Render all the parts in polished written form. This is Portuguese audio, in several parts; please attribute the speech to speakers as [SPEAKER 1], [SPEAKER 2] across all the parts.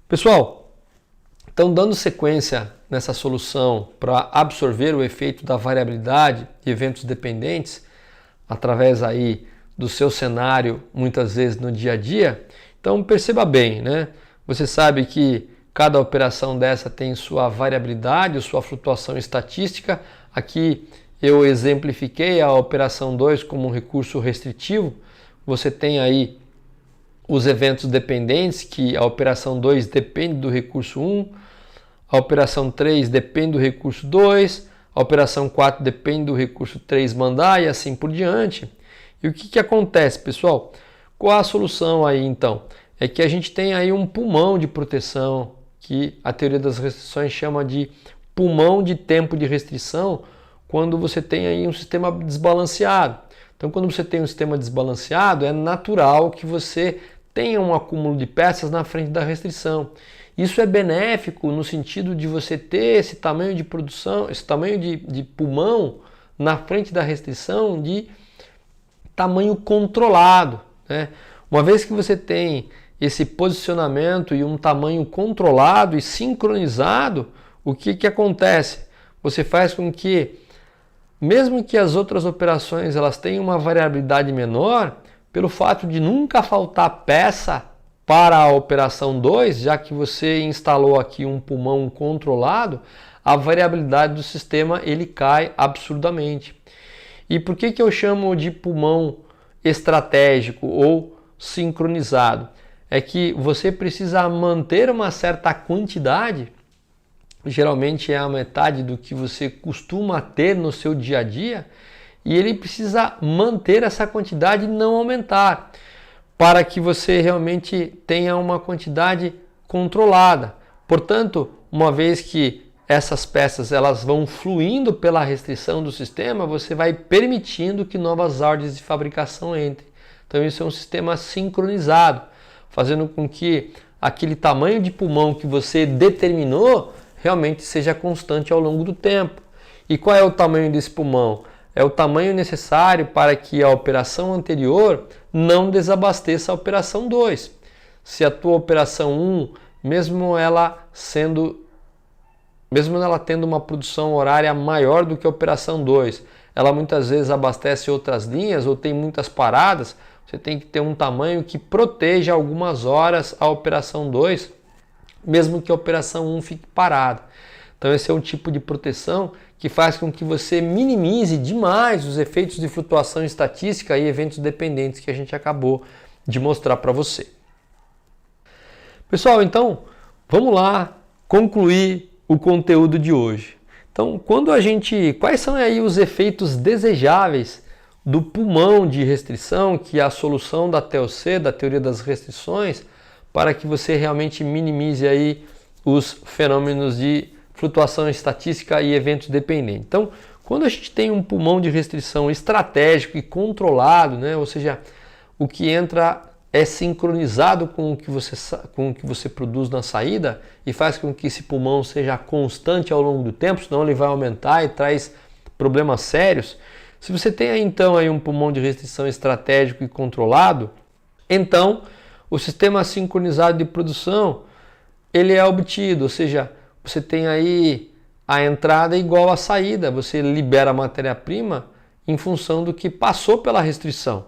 [SPEAKER 1] Pessoal, então dando sequência nessa solução para absorver o efeito da variabilidade e eventos dependentes através aí do seu cenário, muitas vezes no dia a dia, então perceba bem, né? Você sabe que cada operação dessa tem sua variabilidade, sua flutuação estatística. Aqui eu exemplifiquei a operação 2 como um recurso restritivo. Você tem aí os eventos dependentes, que a operação 2 depende do recurso 1, a operação 3 depende do recurso 2, a operação 4 depende do recurso 3 mandar e assim por diante. E o que acontece, pessoal? Qual a solução aí então? É que a gente tem aí um pulmão de proteção, que a teoria das restrições chama de pulmão de tempo de restrição, quando você tem aí um sistema desbalanceado. Então, quando você tem um sistema desbalanceado, é natural que você tenha um acúmulo de peças na frente da restrição. Isso é benéfico no sentido de você ter esse tamanho de produção, esse tamanho de pulmão na frente da restrição de tamanho controlado, né? Uma vez que você tem esse posicionamento e um tamanho controlado e sincronizado, o que acontece? Você faz com que, mesmo que as outras operações elas tenham uma variabilidade menor, pelo fato de nunca faltar peça para a operação 2, já que você instalou aqui um pulmão controlado, a variabilidade do sistema ele cai absurdamente. E por que eu chamo de pulmão estratégico ou sincronizado? É que você precisa manter uma certa quantidade, geralmente é a metade do que você costuma ter no seu dia a dia, e ele precisa manter essa quantidade e não aumentar, para que você realmente tenha uma quantidade controlada. Portanto, uma vez que essas peças elas vão fluindo pela restrição do sistema, você vai permitindo que novas ordens de fabricação entrem. Então isso é um sistema sincronizado, fazendo com que aquele tamanho de pulmão que você determinou realmente seja constante ao longo do tempo. E qual é o tamanho desse pulmão? É o tamanho necessário para que a operação anterior não desabasteça a operação 2. Se a tua operação 1, mesmo ela tendo uma produção horária maior do que a operação 2, ela muitas vezes abastece outras linhas ou tem muitas paradas, você tem que ter um tamanho que proteja algumas horas a operação 2, mesmo que a operação 1 fique parada. Então esse é um tipo de proteção que faz com que você minimize demais os efeitos de flutuação estatística e eventos dependentes que a gente acabou de mostrar para você. Pessoal, então vamos lá concluir o conteúdo de hoje. Então, quais são aí os efeitos desejáveis do pulmão de restrição, que é a solução da TOC, da teoria das restrições, para que você realmente minimize aí os fenômenos de flutuação estatística e eventos dependentes. Então, quando a gente tem um pulmão de restrição estratégico e controlado, né, ou seja, o que entra é sincronizado com o que você produz na saída e faz com que esse pulmão seja constante ao longo do tempo, senão ele vai aumentar e traz problemas sérios. Se você tem aí, então aí um pulmão de restrição estratégico e controlado, então o sistema sincronizado de produção ele é obtido, ou seja, você tem aí a entrada igual à saída, você libera a matéria-prima em função do que passou pela restrição.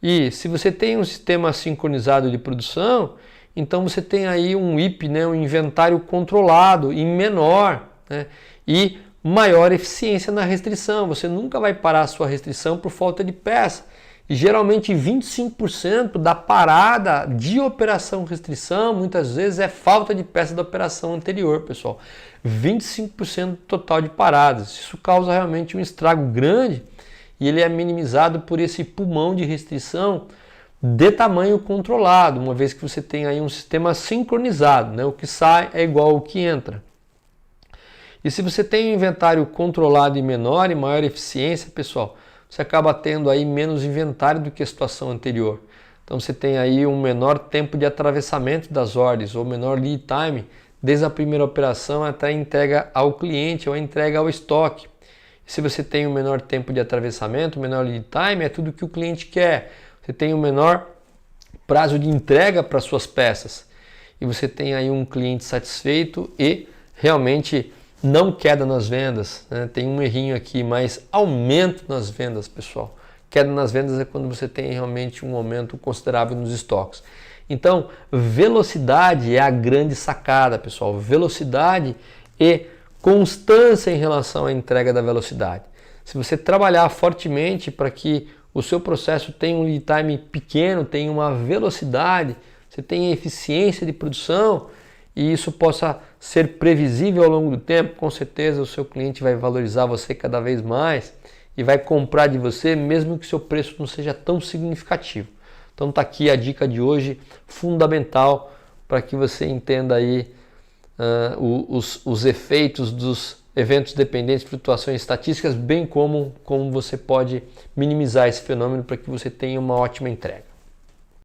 [SPEAKER 1] E se você tem um sistema sincronizado de produção, então você tem aí um IP, né, um inventário controlado e menor, né, e maior eficiência na restrição. Você nunca vai parar a sua restrição por falta de peça. E geralmente 25% da parada de operação restrição, muitas vezes é falta de peça da operação anterior, pessoal. 25% total de paradas. Isso causa realmente um estrago grande e ele é minimizado por esse pulmão de restrição de tamanho controlado, uma vez que você tem aí um sistema sincronizado, né? O que sai é igual ao que entra. E se você tem um inventário controlado e menor e maior eficiência, pessoal, você acaba tendo aí menos inventário do que a situação anterior. Então você tem aí um menor tempo de atravessamento das ordens, ou menor lead time, desde a primeira operação até a entrega ao cliente ou a entrega ao estoque. Se você tem um menor tempo de atravessamento, menor lead time, é tudo que o cliente quer. Você tem um menor prazo de entrega para suas peças. e você tem aí um cliente satisfeito e realmente não queda nas vendas, né? Tem um errinho aqui, mas aumento nas vendas, pessoal. Queda nas vendas é quando você tem realmente um aumento considerável nos estoques. Então, velocidade é a grande sacada, pessoal. Velocidade e constância em relação à entrega da velocidade. Se você trabalhar fortemente para que o seu processo tenha um lead time pequeno, tenha uma velocidade, você tenha eficiência de produção e isso possa ser previsível ao longo do tempo, com certeza o seu cliente vai valorizar você cada vez mais e vai comprar de você mesmo que seu preço não seja tão significativo. Então está aqui a dica de hoje, fundamental para que você entenda aí os efeitos dos eventos dependentes, flutuações estatísticas, bem como você pode minimizar esse fenômeno para que você tenha uma ótima entrega.